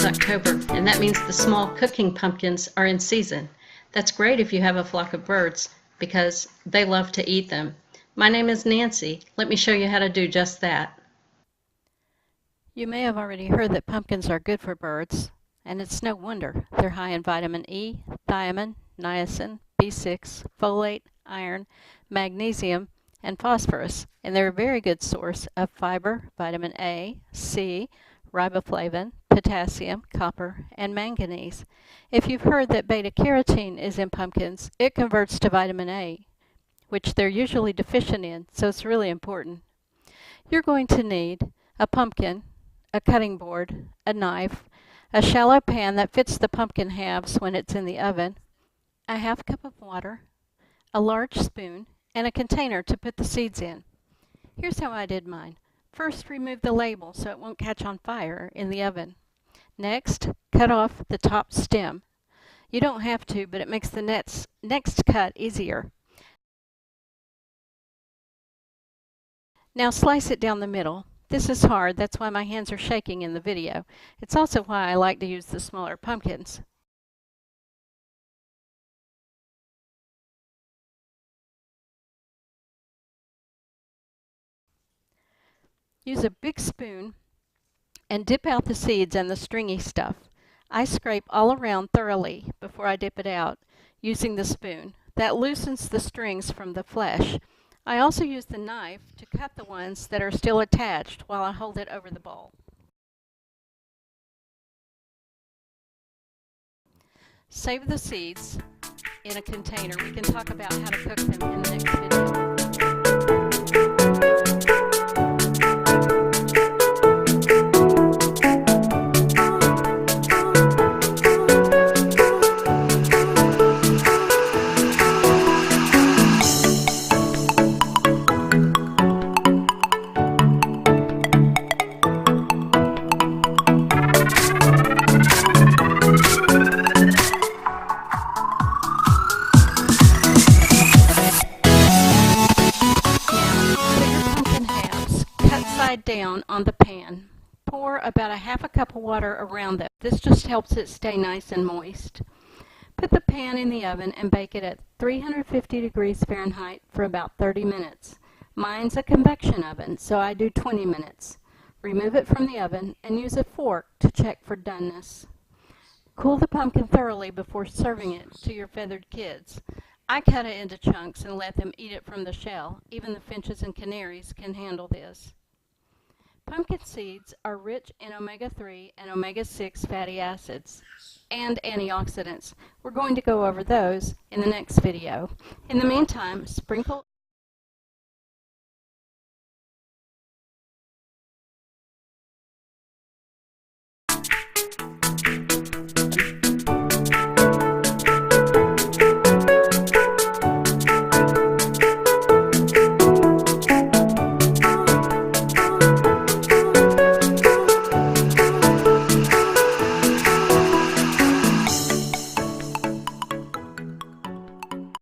October, and that means the small cooking pumpkins are in season. That's great if you have a flock of birds because they love to eat them. My name is Nancy. Let me show you how to do just that. You may have already heard that pumpkins are good for birds, and it's no wonder. They're high in vitamin E, thiamine, niacin, B6, folate, iron, magnesium, and phosphorus, and they're a very good source of fiber, vitamin A, C, riboflavin, potassium, copper, and manganese. If you've heard that beta-carotene is in pumpkins, it converts to vitamin A, which they're usually deficient in, so it's really important. You're going to need a pumpkin, a cutting board, a knife, a shallow pan that fits the pumpkin halves when it's in the oven, a half cup of water, a large spoon, and a container to put the seeds in. Here's how I did mine. First, remove the label so it won't catch on fire in the oven. Next, cut off the top stem. You don't have to, but it makes the next cut easier. Now slice it down the middle. This is hard, that's why my hands are shaking in the video. It's also why I like to use the smaller pumpkins. Use a big spoon and dip out the seeds and the stringy stuff. I scrape all around thoroughly before I dip it out using the spoon. That loosens the strings from the flesh. I also use the knife to cut the ones that are still attached while I hold it over the bowl. Save the seeds in a container. We can talk about how to cook them in the next video. Down on the pan. Pour about a half a cup of water around them. This just helps it stay nice and moist. Put the pan in the oven and bake it at 350 degrees Fahrenheit for about 30 minutes. Mine's a convection oven, so I do 20 minutes. Remove it from the oven and use a fork to check for doneness. Cool the pumpkin thoroughly before serving it to your feathered kids. I cut it into chunks and let them eat it from the shell. Even the finches and canaries can handle this. Pumpkin seeds are rich in omega-3 and omega-6 fatty acids and antioxidants. We're going to go over those in the next video. In the meantime, sprinkle